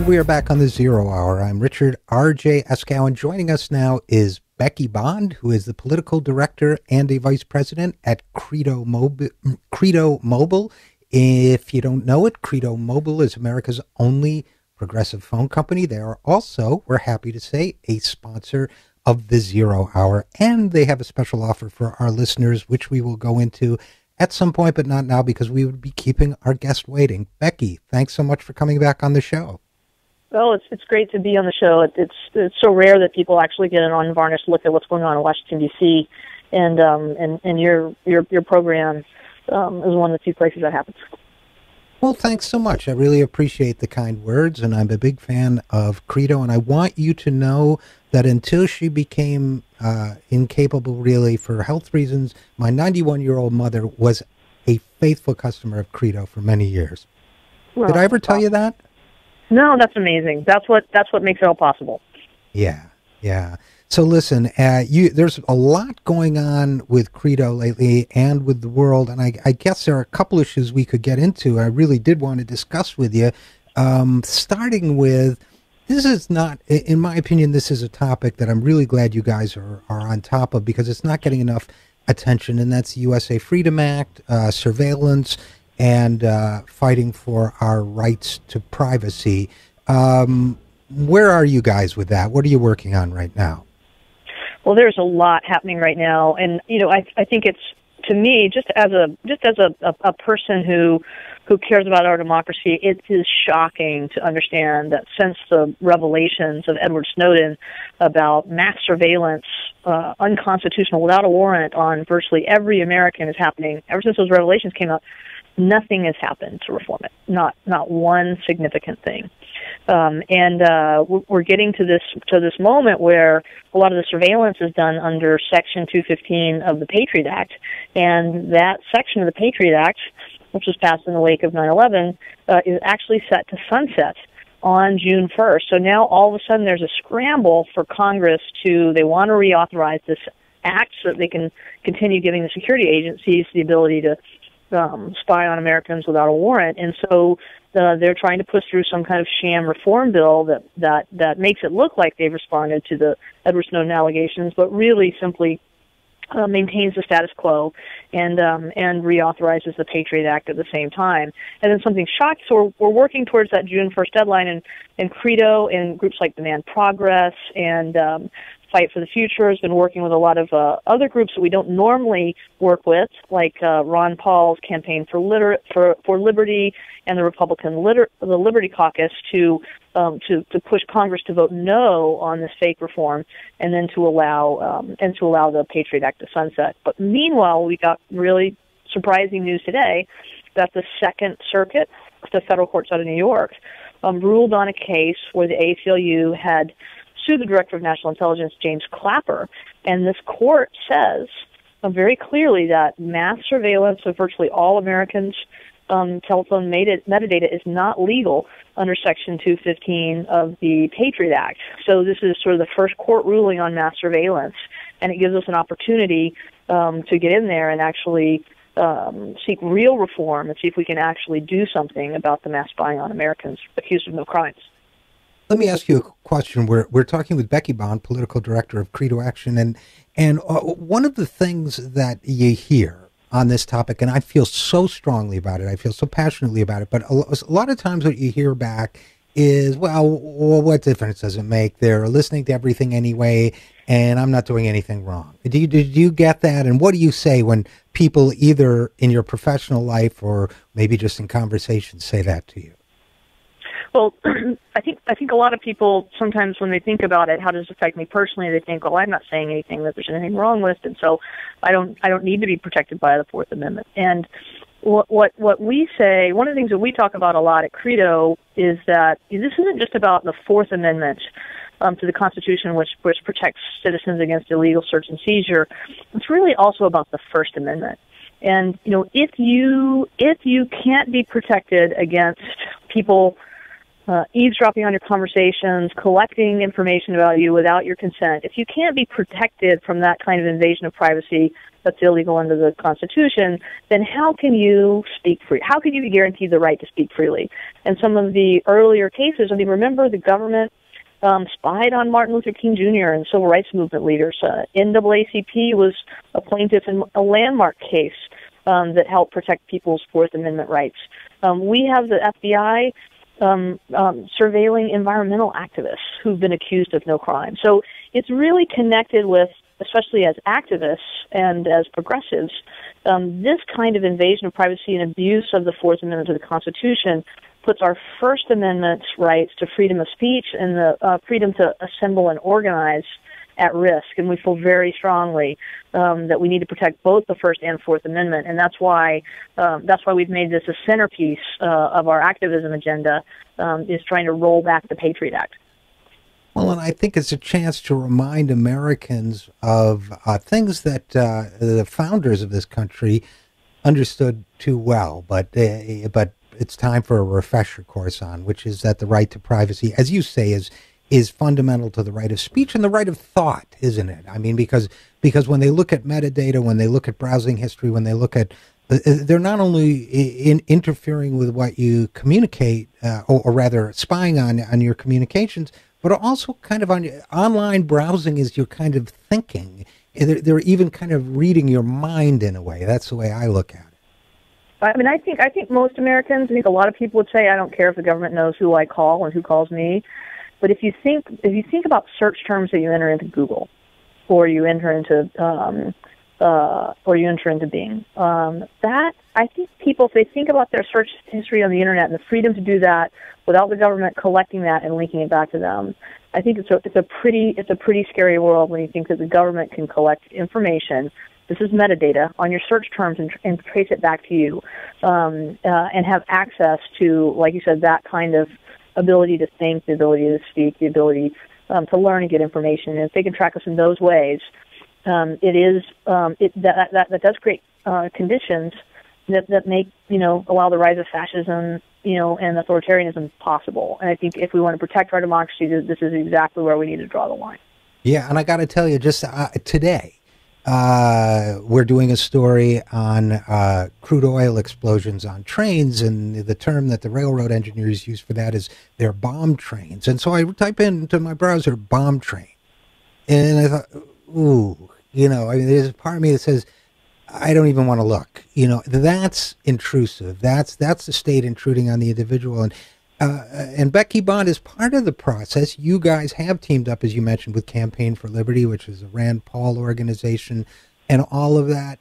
we are back on the Zero Hour. I'm Richard RJ Eskow, and joining us now is Becky Bond, who is the political director and a vice president at CREDO Mobile. If you don't know it, CREDO Mobile is America's only progressive phone company. They are also, we're happy to say, a sponsor of the Zero Hour, and they have a special offer for our listeners, which we will go into at some point, but not now because we would be keeping our guest waiting. Becky, thanks so much for coming back on the show. Well, it's great to be on the show. It's so rare that people actually get an unvarnished look at what's going on in Washington D.C. and your program is one of the few places that happens. Well, thanks so much. I really appreciate the kind words, and I'm a big fan of CREDO, and I want you to know that until she became incapable, really, for health reasons, my 91-year-old mother was a faithful customer of CREDO for many years. Well, did I ever tell you that? No, that's amazing. That's what makes it all possible. Yeah. So listen, there's a lot going on with CREDO lately and with the world, and I guess there are a couple issues we could get into. I really did want to discuss with you, starting with, this is not, in my opinion, this is a topic that I'm really glad you guys are on top of because it's not getting enough attention, and that's the USA Freedom Act, surveillance, and fighting for our rights to privacy. Where are you guys with that? What are you working on right now? Well, there's a lot happening right now, and I think it's, to me, just as a person who cares about our democracy, it is shocking to understand that since the revelations of Edward Snowden about mass surveillance, unconstitutional, without a warrant on virtually every American is happening. Ever since those revelations came out, nothing has happened to reform it. Not one significant thing. We're getting to this moment where a lot of the surveillance is done under Section 215 of the Patriot Act, and that section of the Patriot Act, which was passed in the wake of 9/11, is actually set to sunset on June 1st. So now all of a sudden there's a scramble for Congress they want to reauthorize this act so that they can continue giving the security agencies the ability to spy on Americans without a warrant, and so they're trying to push through some kind of sham reform bill that makes it look like they've responded to the Edward Snowden allegations, but really simply maintains the status quo and reauthorizes the Patriot Act at the same time. And then something shocking. So we're working towards that June 1st deadline, and CREDO and groups like Demand Progress and Fight for the Future has been working with a lot of other groups that we don't normally work with, like Ron Paul's Campaign for Liberty and the Republican the Liberty Caucus to push Congress to vote no on this fake reform, and then to allow the Patriot Act to sunset. But meanwhile, we got really surprising news today that the Second Circuit, the federal courts out of New York, ruled on a case where the ACLU had sued the Director of National Intelligence, James Clapper, and this court says very clearly that mass surveillance of virtually all Americans' telephone metadata is not legal under Section 215 of the Patriot Act. So this is sort of the first court ruling on mass surveillance, and it gives us an opportunity to get in there and actually seek real reform and see if we can actually do something about the mass spying on Americans accused of no crimes. Let me ask you a question. We're talking with Becky Bond, political director of CREDO Action, and one of the things that you hear on this topic, and I feel so strongly about it, I feel so passionately about it, but a lot of times what you hear back is, well, what difference does it make? They're listening to everything anyway, and I'm not doing anything wrong. Did you get that? And what do you say when people either in your professional life or maybe just in conversation say that to you? Well, I think a lot of people sometimes when they think about it, how does it affect me personally? They think, well, I'm not saying anything that there's anything wrong with, and so I don't need to be protected by the Fourth Amendment. And what we say, one of the things that we talk about a lot at CREDO is that this isn't just about the Fourth Amendment to the Constitution, which protects citizens against illegal search and seizure. It's really also about the First Amendment. And if you can't be protected against people eavesdropping on your conversations, collecting information about you without your consent. If you can't be protected from that kind of invasion of privacy that's illegal under the Constitution, then how can you speak free? How can you be guaranteed the right to speak freely? And some of the earlier cases, I mean, remember the government spied on Martin Luther King Jr. and civil rights movement leaders. NAACP was a plaintiff in a landmark case that helped protect people's Fourth Amendment rights. We have the FBI surveilling environmental activists who've been accused of no crime. So it's really connected with, especially as activists and as progressives, this kind of invasion of privacy and abuse of the Fourth Amendment of the Constitution puts our First Amendment rights to freedom of speech and the freedom to assemble and organize at risk. And we feel very strongly that we need to protect both the First and Fourth Amendment. And that's why we've made this a centerpiece of our activism agenda, is trying to roll back the Patriot Act. Well, and I think it's a chance to remind Americans of things that the founders of this country understood too well, but it's time for a refresher course on, which is that the right to privacy, as you say, is fundamental to the right of speech and the right of thought, isn't it? I mean, because when they look at metadata, when they look at browsing history, when they look at, they're not only interfering with what you communicate, or rather spying on your communications, but also kind of on online browsing is your kind of thinking. They're even kind of reading your mind in a way. That's the way I look at it. I mean, I think most Americans, I think a lot of people would say, I don't care if the government knows who I call and who calls me. But if you think about search terms that you enter into Google, or you enter into Bing, that I think people, if they think about their search history on the internet and the freedom to do that without the government collecting that and linking it back to them, I think it's a pretty scary world when you think that the government can collect information. This is metadata on your search terms and trace it back to you, and have access to, like you said, that kind of ability to think, the ability to speak, the ability to learn and get information. And if they can track us in those ways, that does create conditions that make, allow the rise of fascism, and authoritarianism possible. And I think if we want to protect our democracy, this is exactly where we need to draw the line. Yeah, and I got to tell you, just today, we're doing a story on crude oil explosions on trains, and the term that the railroad engineers use for that is they're bomb trains. And so I type into my browser bomb train, and I thought, ooh, I mean, there's a part of me that says, I don't even want to look. That's intrusive. That's the state intruding on the individual. And Becky Bond is part of the process. You guys have teamed up, as you mentioned, with Campaign for Liberty, which is a Rand Paul organization, and all of that.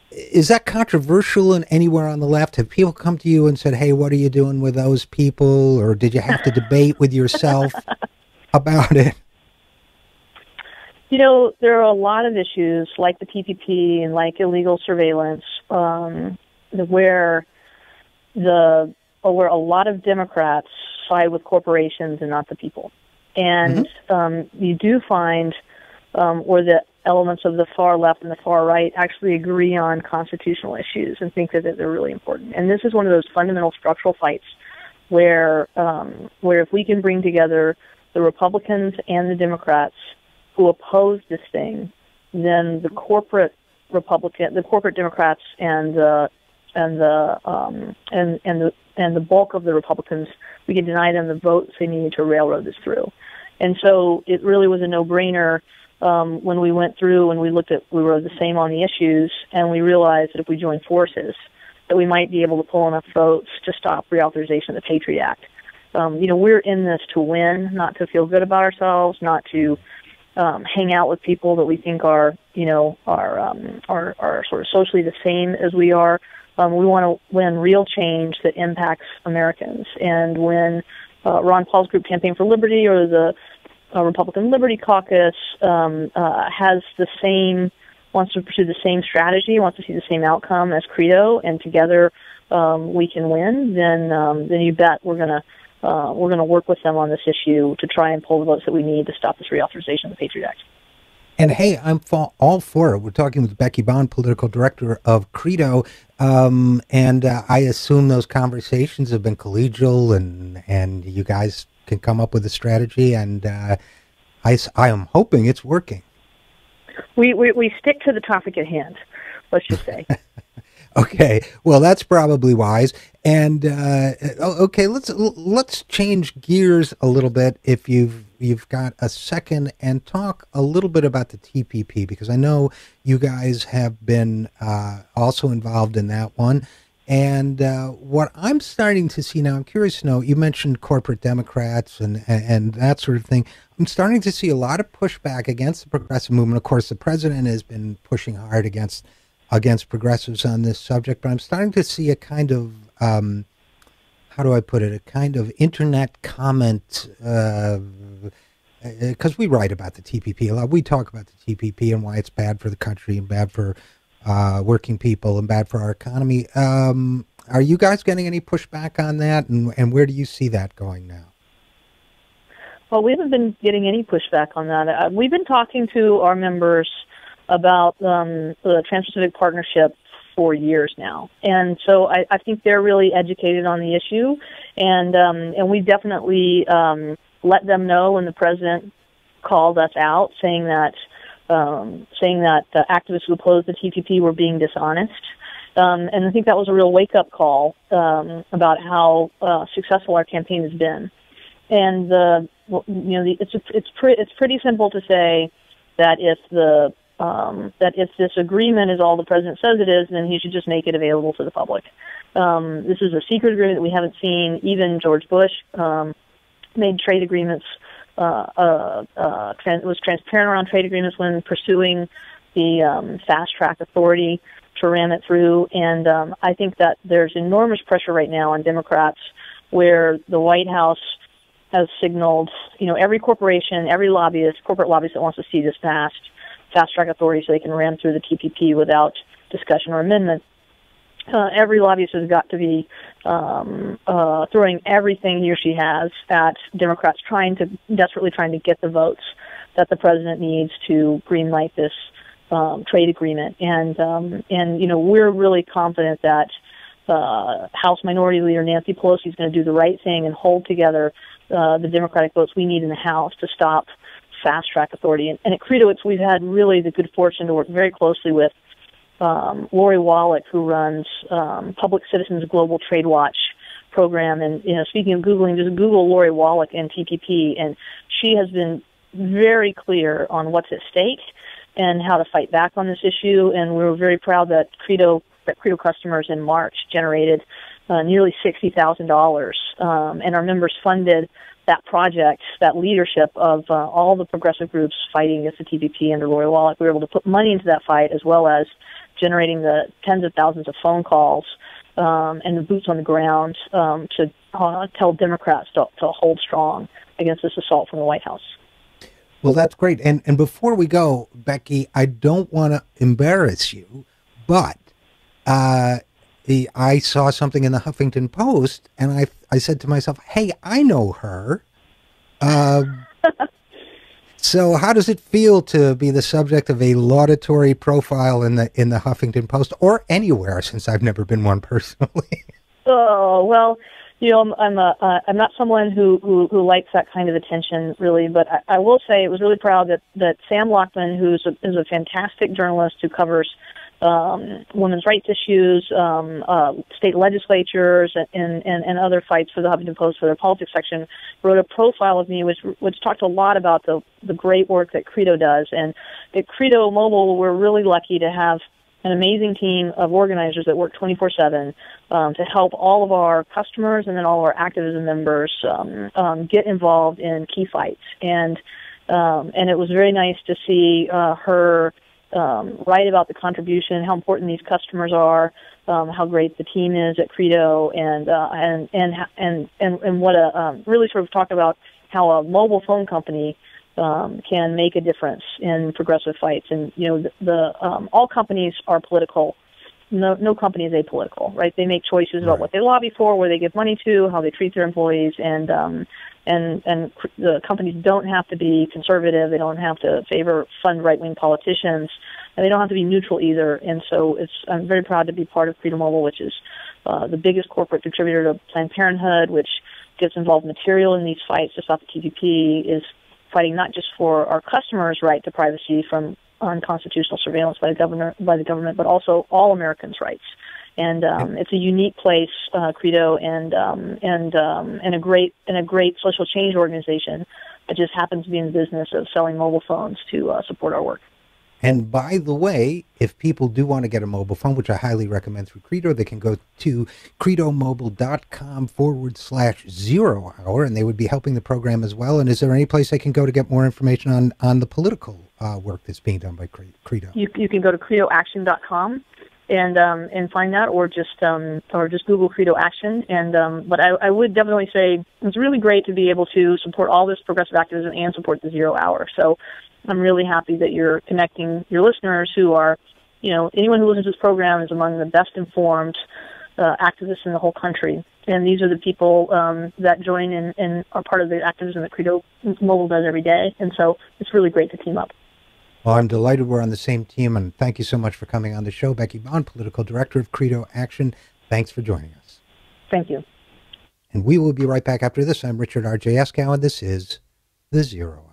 Is that controversial in anywhere on the left? Have people come to you and said, hey, what are you doing with those people? Or did you have to debate with yourself about it? There are a lot of issues like the PPP and like illegal surveillance, where a lot of Democrats side with corporations and not the people. And you do find where the elements of the far left and the far right actually agree on constitutional issues and think that they're really important. And this is one of those fundamental structural fights where if we can bring together the Republicans and the Democrats who oppose this thing, then the corporate Democrats and the bulk of the Republicans, we can deny them the votes they need to railroad this through. And so it really was a no-brainer when we went through and we were the same on the issues, and we realized that if we joined forces, that we might be able to pull enough votes to stop reauthorization of the Patriot Act. We're in this to win, not to feel good about ourselves, not to hang out with people that we think are sort of socially the same as we are. We want to win real change that impacts Americans. And when Ron Paul's group Campaign for Liberty or the Republican Liberty Caucus wants to pursue the same strategy, wants to see the same outcome as CREDO, and together we can win, then you bet we're gonna work with them on this issue to try and pull the votes that we need to stop this reauthorization of the Patriot Act. And hey, I'm all for it. We're talking with Becky Bond, political director of CREDO, and I assume those conversations have been collegial, and you guys can come up with a strategy. And I am hoping it's working. We stick to the topic at hand. Let's just say. Okay, well that's probably wise. And okay, let's change gears a little bit if you've got a second and talk a little bit about the TPP, because I know you guys have been also involved in that one. And what I'm starting to see now, I'm curious to know. You mentioned corporate Democrats and that sort of thing. I'm starting to see a lot of pushback against the progressive movement. Of course, the president has been pushing hard against progressives on this subject, but I'm starting to see a kind of how do I put it? A kind of internet comment, because we write about the TPP a lot. We talk about the TPP and why it's bad for the country and bad for working people and bad for our economy. Are you guys getting any pushback on that, and where do you see that going now? Well, we haven't been getting any pushback on that. We've been talking to our members about the Trans-Pacific Partnership for years now, and so I think they're really educated on the issue, and we definitely let them know when the president called us out, saying that activists who opposed the TPP were being dishonest, and I think that was a real wake-up call about how successful our campaign has been, and it's pretty simple to say that if this agreement is all the president says it is, then he should just make it available to the public. This is a secret agreement that we haven't seen. Even George Bush made trade agreements, was transparent around trade agreements when pursuing the fast track authority to ram it through. And I think that there's enormous pressure right now on Democrats, where the White House has signaled, every corporation, every corporate lobbyist that wants to see this passed, fast-track authority so they can ram through the TPP without discussion or amendment. Every lobbyist has got to be throwing everything he or she has at Democrats desperately trying to get the votes that the president needs to greenlight this trade agreement. And we're really confident that House Minority Leader Nancy Pelosi is going to do the right thing and hold together the Democratic votes we need in the House to stop fast-track authority. And at CREDO, we've had really the good fortune to work very closely with Lori Wallach, who runs Public Citizens Global Trade Watch program. And, speaking of Googling, just Google Lori Wallach and TPP, and she has been very clear on what's at stake and how to fight back on this issue. And we were very proud that CREDO customers in March generated nearly $60,000, and our members funded that project, that leadership of all the progressive groups fighting against the TPP under Lori Wallach. We were able to put money into that fight, as well as generating the tens of thousands of phone calls and the boots on the ground to tell Democrats to hold strong against this assault from the White House. Well, that's great. And before we go, Becky, I don't want to embarrass you, but I saw something in the Huffington Post, and I said to myself, hey, I know her. So how does it feel to be the subject of a laudatory profile in the Huffington Post, or anywhere, since I've never been one personally? Oh, well, I'm not someone who likes that kind of attention, really, but I will say I was really proud that Sam Lockman, is a fantastic journalist who covers women's rights issues, state legislatures, and other fights for the Huffington Post for their politics section, wrote a profile of me which talked a lot about the great work that CREDO does. And at CREDO Mobile, we're really lucky to have an amazing team of organizers that work 24/7 to help all of our customers and then all of our activism members get involved in key fights. And it was very nice to see her write about the contribution, how important these customers are, how great the team is at CREDO, and what really sort of talk about how a mobile phone company can make a difference in progressive fights. And all companies are political. No company is apolitical, right? They make choices about what they lobby for, where they give money to, how they treat their employees, and and the companies don't have to be conservative. They don't have to fund right-wing politicians, and they don't have to be neutral either. And so I'm very proud to be part of CREDO Mobile, which is the biggest corporate contributor to Planned Parenthood, which gets involved material in these fights to stop the TPP, is fighting not just for our customers' right to privacy from unconstitutional surveillance by the government, but also all Americans' rights. And it's a unique place, CREDO, and a great social change organization that just happens to be in the business of selling mobile phones to support our work. And by the way, if people do want to get a mobile phone, which I highly recommend through CREDO, they can go to credomobile.com/0 hour, and they would be helping the program as well. And is there any place they can go to get more information on the political work that's being done by CREDO? You can go to credoaction.com and find that, or just Google CREDO Action. But I would definitely say it's really great to be able to support all this progressive activism and support the 0 hour. So I'm really happy that you're connecting your listeners who are, anyone who listens to this program is among the best informed activists in the whole country. And these are the people that join and are part of the activism that CREDO Mobile does every day. And so it's really great to team up. Well, I'm delighted we're on the same team, and thank you so much for coming on the show. Becky Bond, Political Director of CREDO Action. Thanks for joining us. Thank you. And we will be right back after this. I'm Richard RJ Eskow, and this is The 0 Hour.